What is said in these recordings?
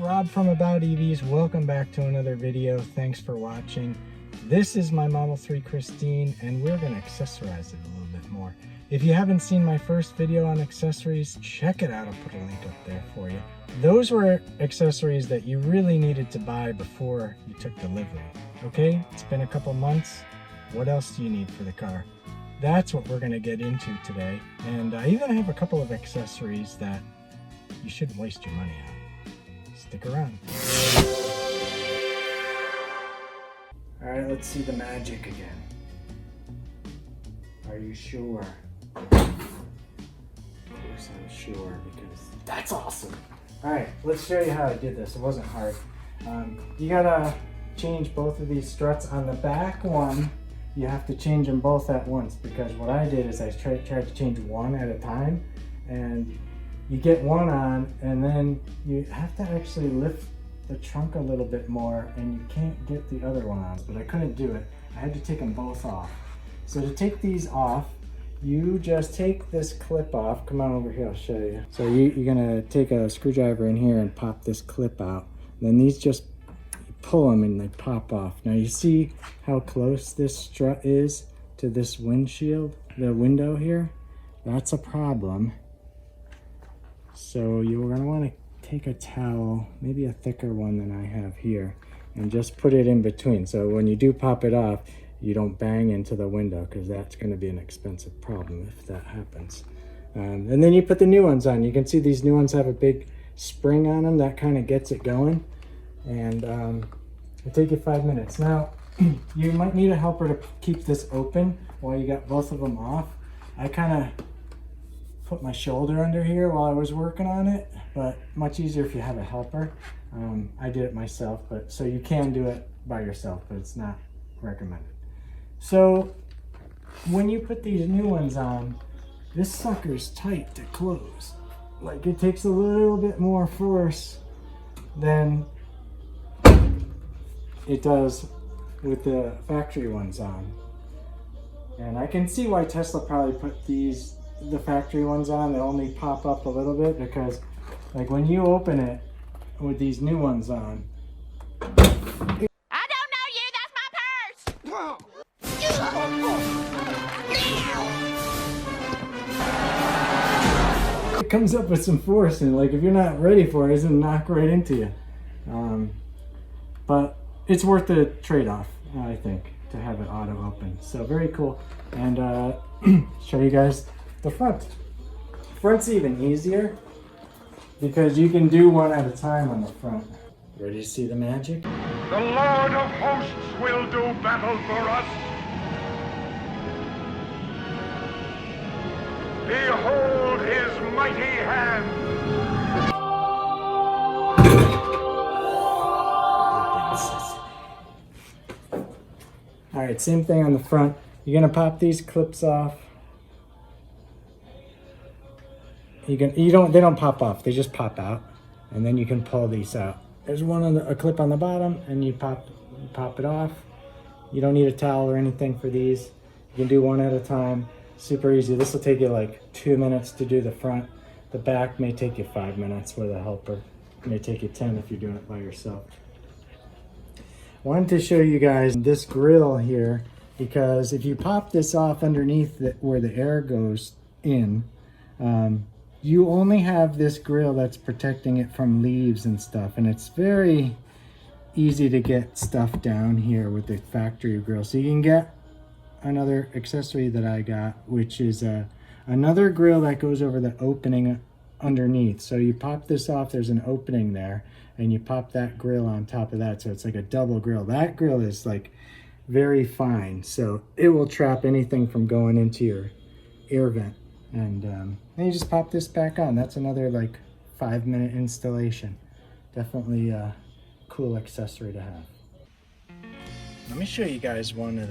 Rob from About EVs. Welcome back to another video. Thanks for watching. This is my Model 3 Christine, and we're going to accessorize it a little bit more. If you haven't seen my first video on accessories, check it out. I'll put a link up there for you. Those were accessories that you really needed to buy before you took delivery. Okay, it's been a couple months. What else do you need for the car? That's what we're going to get into today. And I even have a couple of accessories that you shouldn't waste your money on. Stick around. All right, let's see the magic again. Are you sure? Of course I'm sure, because that's awesome. All right, let's show you how I did this. It wasn't hard. You gotta change both of these struts. On the back one, you have to change them both at once, because what I did is I tried to change one at a time, and you get one on, and then you have to actually lift the trunk a little bit more, and you can't get the other one on, but I couldn't do it. I had to take them both off. So to take these off, you just take this clip off. Come on over here, I'll show you. So you're gonna take a screwdriver in here and pop this clip out. And then these just, you pull them and they pop off. Now you see how close this strut is to this windshield, the window here? That's a problem. So you're gonna wanna take a towel, maybe a thicker one than I have here, and just put it in between. So when you do pop it off, you don't bang into the window, because that's going to be an expensive problem if that happens. And then you put the new ones on. You can see these new ones have a big spring on them. That kind of gets it going. And it'll take you 5 minutes. Now, you might need a helper to keep this open while you got both of them off. I kind of put my shoulder under here while I was working on it, but much easier if you have a helper. I did it myself, but so you can do it by yourself, but it's not recommended. So when you put these new ones on, this sucker's tight to close. Like, it takes a little bit more force than it does with the factory ones on. And I can see why Tesla probably put the factory ones on. They only pop up a little bit, because like when you open it with these new ones on, it comes up with some force, and like if you're not ready for it, it's gonna knock right into you. But it's worth the trade-off, I think, to have it auto open. So very cool. And show you guys the front. Front's even easier because you can do one at a time on the front. Ready to see the magic? The Lord of Hosts will do battle for us. Behold his mighty hand. All right, same thing on the front. You're gonna pop these clips off. They don't pop off, they just pop out, and then you can pull these out. There's a clip on the bottom, and you pop it off. You don't need a towel or anything for these. You can do one at a time. Super easy. This will take you like 2 minutes to do the front. The back may take you 5 minutes with a helper. It may take you 10 if you're doing it by yourself. I wanted to show you guys this grill here, because if you pop this off underneath where the air goes in, you only have this grill that's protecting it from leaves and stuff, and it's very easy to get stuff down here with the factory grill. So you can get another accessory that I got, which is another grill that goes over the opening underneath. So you pop this off, there's an opening there, and you pop that grill on top of that, so it's like a double grill. That grill is like very fine, so it will trap anything from going into your air vent. And then you just pop this back on. That's another like 5-minute installation. Definitely a cool accessory to have. Let me show you guys one of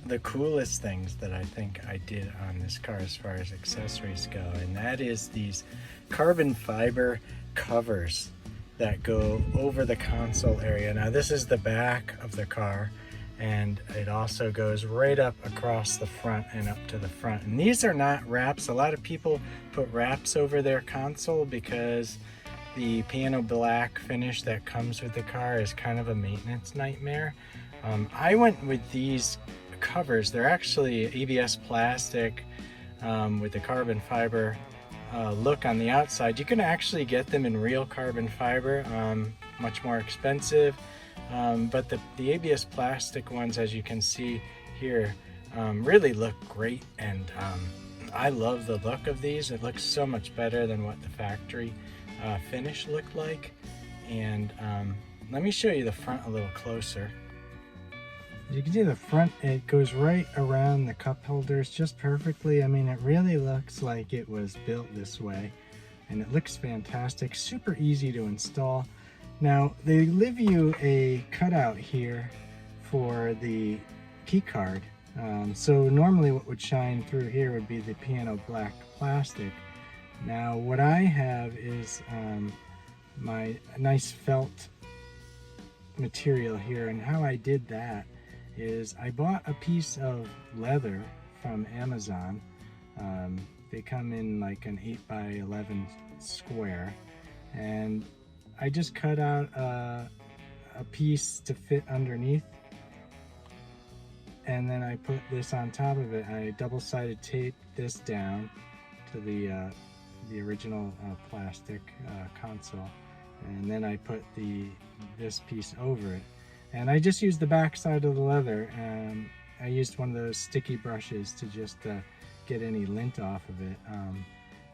the coolest things that I think I did on this car as far as accessories go, and that is these carbon fiber covers that go over the console area. Now this is the back of the car, and it also goes right up across the front and up to the front. And these are not wraps. A lot of people put wraps over their console because the piano black finish that comes with the car is kind of a maintenance nightmare. I went with these covers. They're actually ABS plastic with the carbon fiber look on the outside. You can actually get them in real carbon fiber, much more expensive, but the ABS plastic ones, as you can see here, really look great, and I love the look of these. It looks so much better than what the factory finish looked like. And let me show you the front a little closer. You can see the front, it goes right around the cup holders just perfectly. I mean, it really looks like it was built this way, and it looks fantastic, super easy to install. Now, they leave you a cutout here for the key card. So normally what would shine through here would be the piano black plastic. Now what I have is my nice felt material here, and how I did that is I bought a piece of leather from Amazon. They come in like an 8x11 square, and I just cut out a piece to fit underneath, and then I put this on top of it. I double-sided taped this down to the original plastic console, and then I put this piece over it. And I just used the back side of the leather, and I used one of those sticky brushes to just get any lint off of it.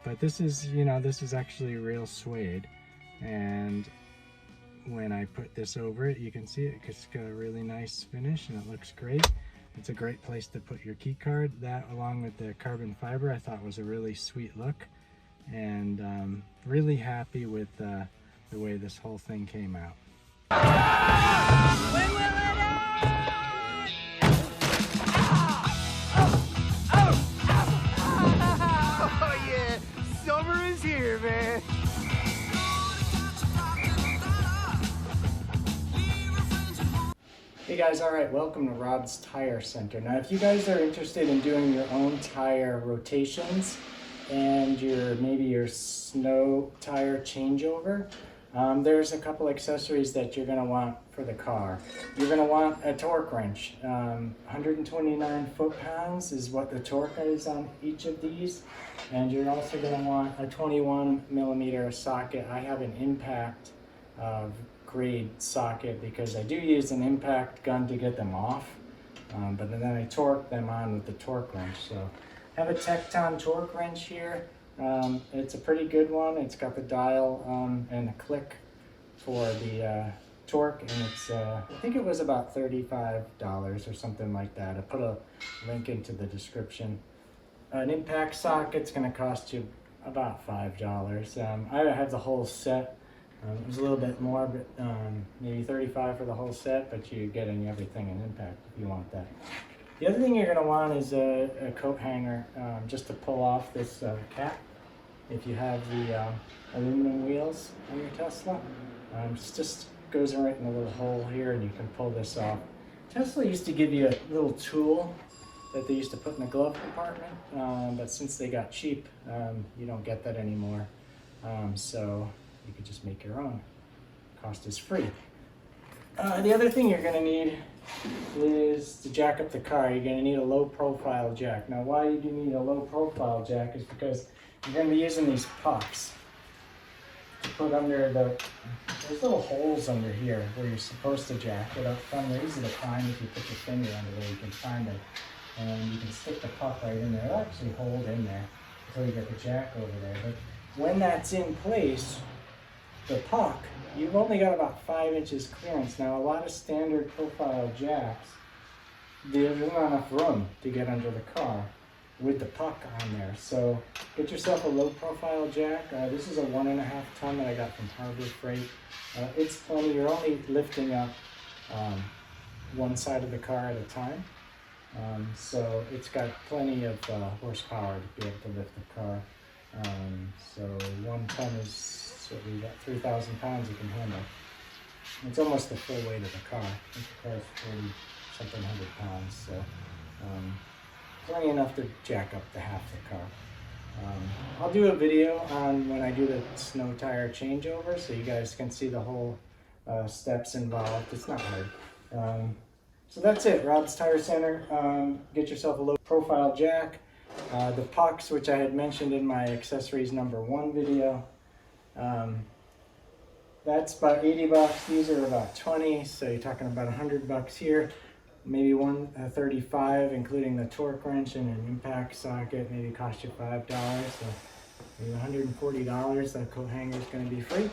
But this is, this is actually real suede, and when I put this over it, you can see it's got a really nice finish, and it looks great. It's a great place to put your key card. That, along with the carbon fiber, I thought was a really sweet look, and really happy with the way this whole thing came out. When will it end? Oh yeah, summer is here, man. Hey guys, alright, welcome to Rob's Tire Center. Now if you guys are interested in doing your own tire rotations and maybe your snow tire changeover, there's a couple accessories that you're going to want for the car. You're going to want a torque wrench. 129 foot-pounds is what the torque is on each of these. And you're also going to want a 21 millimeter socket. I have an impact grade socket because I do use an impact gun to get them off. But then I torque them on with the torque wrench. So I have a Tecton torque wrench here. It's a pretty good one. It's got the dial and a click for the torque, and it's I think it was about $35 or something like that. I put a link into the description. An impact socket's going to cost you about $5. I have the whole set. It was a little bit more, but maybe $35 for the whole set, but you're getting everything in impact if you want that. The other thing you're going to want is a coat hanger just to pull off this cap. If you have the aluminum wheels on your Tesla, just goes right in the little hole here, and you can pull this off. Tesla used to give you a little tool that they used to put in the glove compartment, but since they got cheap, you don't get that anymore. So you could just make your own. Cost is free. The other thing you're going to need is to jack up the car. You're going to need a low profile jack. Now why you do need a low profile jack is because you're going to be using these pucks to put under there's little holes under here where you're supposed to jack it up from. They're easy to find if you put your finger under there. You can find it, and you can stick the puck right in there. It'll actually hold in there until you get the jack over there. But when that's in place, the puck, you've only got about 5 inches clearance. Now a lot of standard profile jacks, there's not enough room to get under the car with the puck on there. So get yourself a low profile jack. This is a 1.5 ton that I got from Harbor Freight. It's plenty. You're only lifting up one side of the car at a time. So it's got plenty of horsepower to be able to lift the car. So 1 ton is, so we got 3,000 pounds it can handle. It's almost the full weight of the car. I think the car is 40-something hundred pounds. So plenty enough to jack up the half the car. I'll do a video on when I do the snow tire changeover so you guys can see the whole steps involved. It's not hard. So that's it, Rob's Tire Center. Get yourself a low profile jack. The pucks, which I had mentioned in my accessories #1 video. That's about 80 bucks. These are about 20, so you're talking about 100 bucks here. Maybe 135, including the torque wrench and an impact socket, maybe cost you $5. So maybe $140. That coat hanger is going to be free.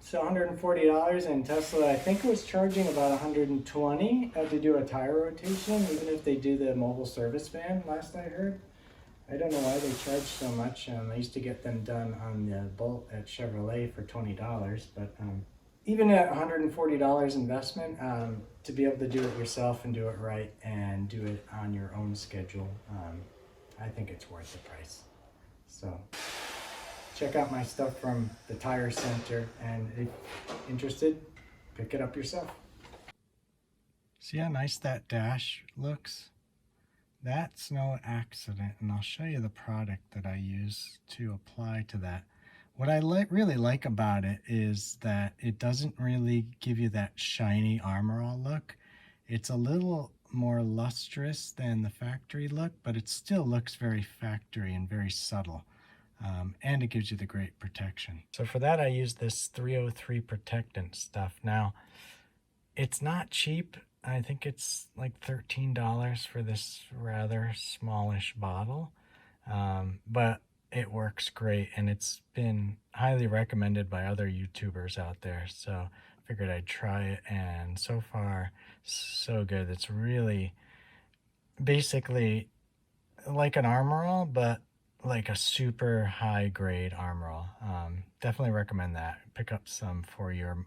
So $140, and Tesla, I think, was charging about $120 to do a tire rotation, even if they do the mobile service van, last I heard. I don't know why they charge so much. I used to get them done on the Bolt at Chevrolet for $20, but even at $140 investment, to be able to do it yourself and do it right and do it on your own schedule, I think it's worth the price. So check out my stuff from the Tire Center, and if interested, pick it up yourself. See how nice that dash looks? That's no accident, and I'll show you the product that I use to apply to that. What I really like about it is that it doesn't really give you that shiny Armor All look. It's a little more lustrous than the factory look, but it still looks very factory and very subtle. And it gives you the great protection. So for that, I use this 303 protectant stuff. Now, it's not cheap. I think it's like $13 for this rather smallish bottle, but it works great, and it's been highly recommended by other YouTubers out there. So I figured I'd try it, and so far, so good. It's really basically like an Armor All, but like a super high grade Armor All. Definitely recommend that. Pick up some for your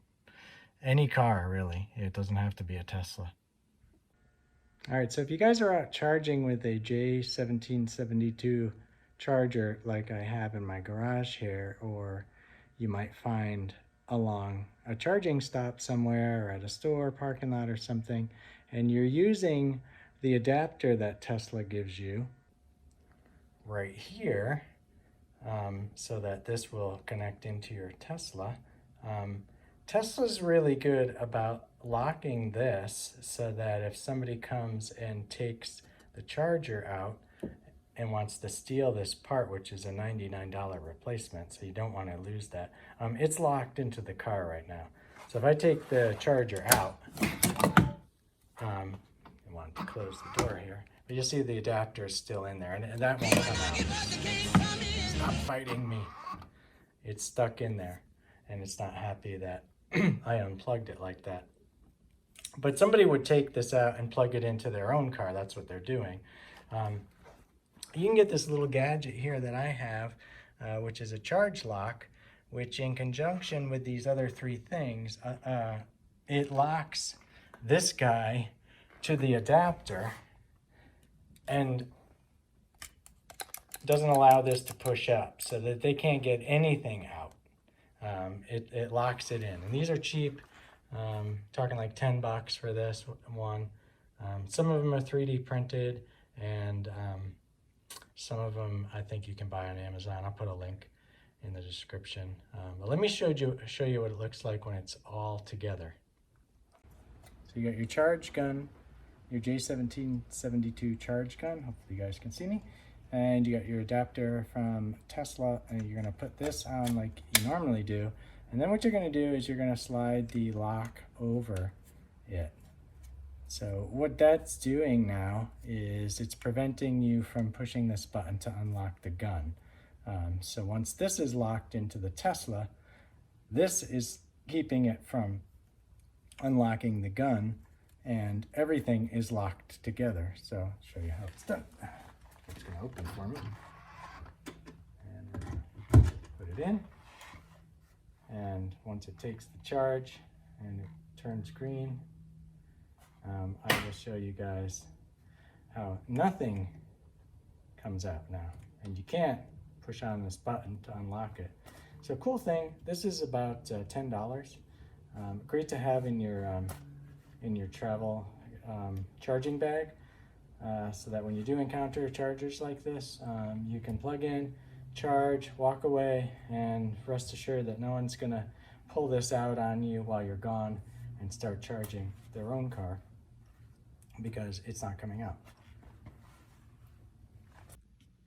any car, really. It doesn't have to be a Tesla. All right, so if you guys are out charging with a J1772 charger like I have in my garage here, or you might find along a charging stop somewhere or at a store parking lot or something, and you're using the adapter that Tesla gives you right here, so that this will connect into your Tesla. Tesla's really good about locking this so that if somebody comes and takes the charger out and wants to steal this part, which is a $99 replacement, so you don't want to lose that, it's locked into the car right now. So if I take the charger out, I want to close the door here, but you'll see the adapter is still in there, and that won't come out. Stop fighting me. It's stuck in there, and it's not happy that I unplugged it like that. But somebody would take this out and plug it into their own car. That's what they're doing. You can get this little gadget here that I have, which is a charge lock, which in conjunction with these other three things, it locks this guy to the adapter and doesn't allow this to push up so that they can't get anything out. It locks it in, and these are cheap. Talking like 10 bucks for this one. Some of them are 3D printed, and some of them I think you can buy on Amazon. I'll put a link in the description. But let me show you what it looks like when it's all together. So you got your charge gun, your J1772 charge gun. Hopefully you guys can see me. And you got your adapter from Tesla, and you're gonna put this on like you normally do. And then what you're gonna do is you're gonna slide the lock over it. So what that's doing now is it's preventing you from pushing this button to unlock the gun. So once this is locked into the Tesla, this is keeping it from unlocking the gun, and everything is locked together. So I'll show you how it's done. It's gonna open for me. And we're gonna put it in. And once it takes the charge and it turns green, I will show you guys how nothing comes out now. And you can't push on this button to unlock it. So cool thing, this is about $10. Great to have in your travel charging bag. so that when you do encounter chargers like this, you can plug in, charge, walk away, and rest assured that no one's gonna pull this out on you while you're gone and start charging their own car, because it's not coming out.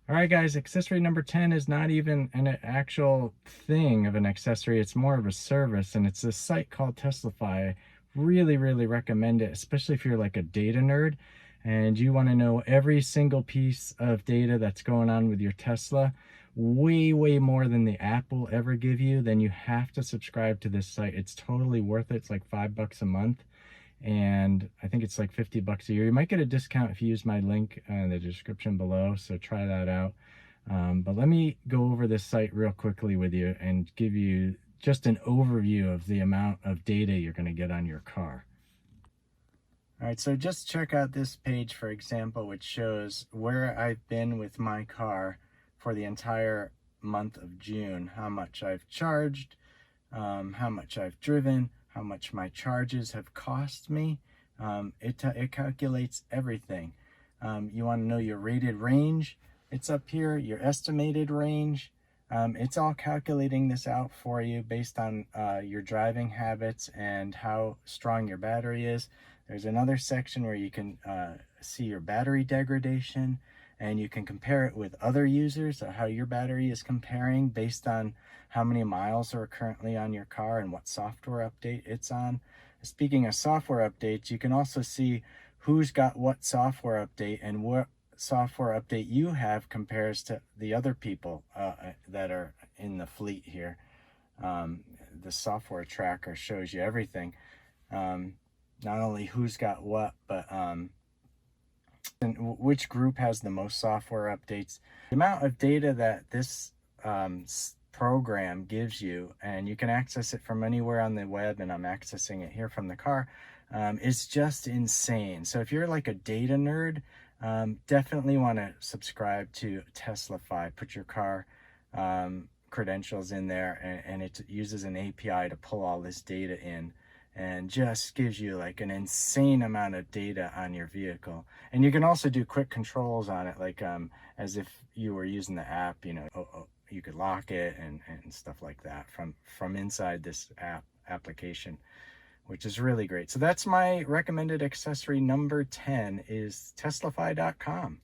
All right, guys, accessory number 10 is not even an actual thing of an accessory. It's more of a service, and it's a site called Teslafy. Really, really recommend it, especially if you're like a data nerd and you want to know every single piece of data that's going on with your Tesla, way, way more than the app will ever give you. Then you have to subscribe to this site. It's totally worth it. It's like $5 a month. And I think it's like $50 a year. You might get a discount if you use my link in the description below, so try that out. But let me go over this site real quickly with you and give you just an overview of the amount of data you're going to get on your car. All right, so just check out this page, for example, which shows where I've been with my car for the entire month of June, how much I've charged, how much I've driven, how much my charges have cost me. It calculates everything. You want to know your rated range? It's up here, your estimated range. It's all calculating this out for you based on your driving habits and how strong your battery is. There's another section where you can see your battery degradation, and you can compare it with other users, how your battery is comparing based on how many miles are currently on your car and what software update it's on. Speaking of software updates, you can also see who's got what software update and what software update you have compares to the other people that are in the fleet here. The software tracker shows you everything. Not only who's got what, but and which group has the most software updates. The amount of data that this program gives you, and you can access it from anywhere on the web, and I'm accessing it here from the car, is just insane. So if you're like a data nerd, definitely want to subscribe to Teslafy. Put your car credentials in there, and it uses an API to pull all this data in, and just gives you like an insane amount of data on your vehicle. And you can also do quick controls on it, like as if you were using the app, you know, you could lock it and stuff like that from inside this application, which is really great. So that's my recommended accessory number 10 is Teslafy.com.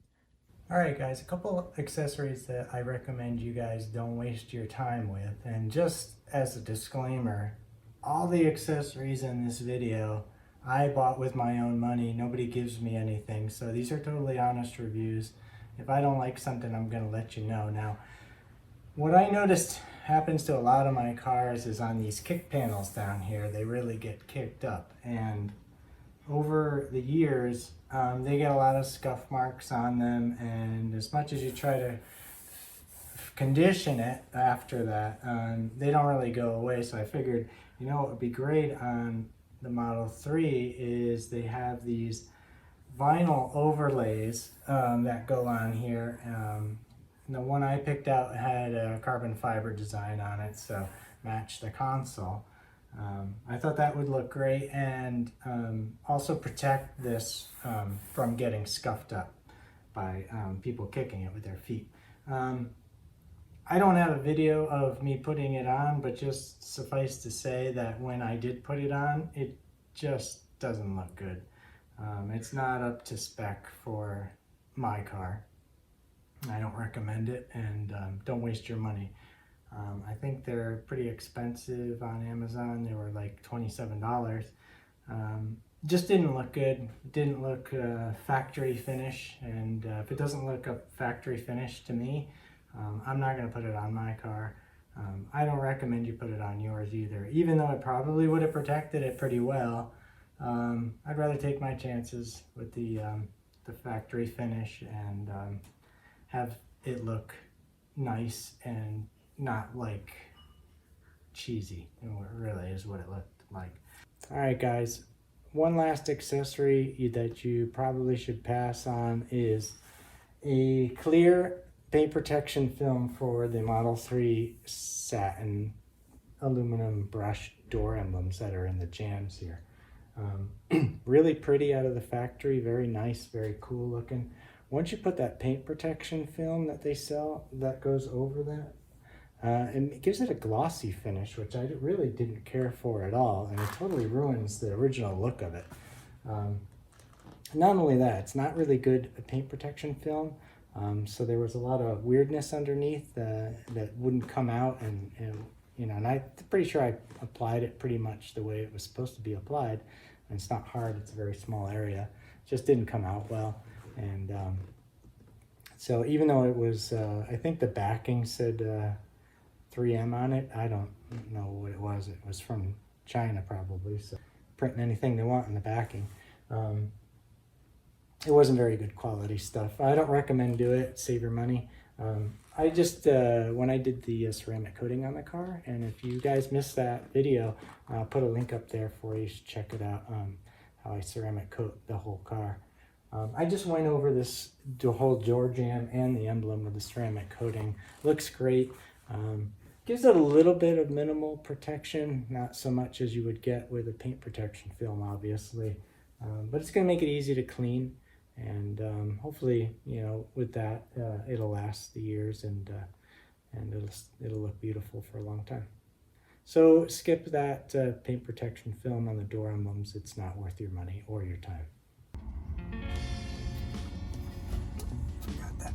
All right, guys, a couple accessories that I recommend you guys don't waste your time with. And just as a disclaimer, all the accessories in this video I bought with my own money. Nobody gives me anything. So these are totally honest reviews. If I don't like something, I'm going to let you know. Now, what I noticed happens to a lot of my cars is on these kick panels down here, they really get kicked up. And over the years, they get a lot of scuff marks on them. And as much as you try to condition it after that, they don't really go away. So I figured, you know what would be great on the Model 3 is they have these vinyl overlays that go on here. The one I picked out had a carbon fiber design on it, so matched the console. I thought that would look great, and also protect this from getting scuffed up by people kicking it with their feet. I don't have a video of me putting it on, but just suffice to say that when I did put it on, it just doesn't look good. It's not up to spec for my car. I don't recommend it, and don't waste your money. I think they're pretty expensive on Amazon. They were like $27. Just didn't look good. Didn't look factory finish, and if it doesn't look a factory finish to me, I'm not going to put it on my car. I don't recommend you put it on yours either, even though it probably would have protected it pretty well. I'd rather take my chances with the factory finish and have it look nice and not like cheesy. And it really is what it looked like. All right, guys. One last accessory that you probably should pass on is a clear paint protection film for the Model 3 satin aluminum brush door emblems that are in the jams here. Really pretty out of the factory, very nice, very cool looking. Once you put that paint protection film that they sell that goes over that, and it gives it a glossy finish, which I really didn't care for at all, and it totally ruins the original look of it. Not only that, it's not really good paint protection film, so there was a lot of weirdness underneath that wouldn't come out, and you know, and I'm pretty sure I applied it pretty much the way it was supposed to be applied, and it's not hard, it's a very small area. It just didn't come out well, and so even though it was, I think the backing said 3M on it, I don't know what it was. It was from China probably, so printing anything they want in the backing. It wasn't very good quality stuff. I don't recommend do it, save your money. I just, when I did the ceramic coating on the car, and if you guys missed that video, I'll put a link up there for you to check it out, how I ceramic coat the whole car. I just went over the whole door jamb and the emblem with the ceramic coating. Looks great. Gives it a little bit of minimal protection, not so much as you would get with a paint protection film, obviously. But it's going to make it easy to clean, and hopefully, you know, with that, it'll last the years, and it'll look beautiful for a long time. So skip that paint protection film on the door emblems. It's not worth your money or your time. Got that.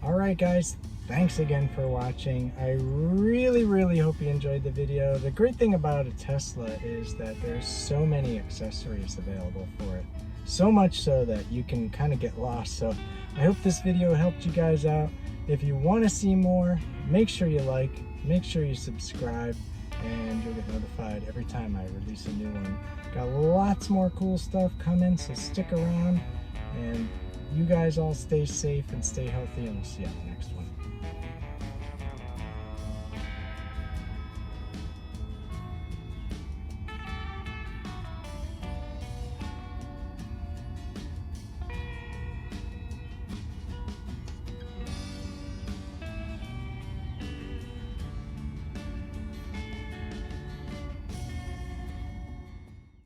All right, guys. Thanks again for watching. I really hope you enjoyed the video. The great thing about a Tesla is that there's so many accessories available for it. So much so that you can kind of get lost. So I hope this video helped you guys out. If you want to see more, make sure you like, make sure you subscribe, and you'll get notified every time I release a new one. Got lots more cool stuff coming, so stick around. And you guys all stay safe and stay healthy, and we'll see you on the next one.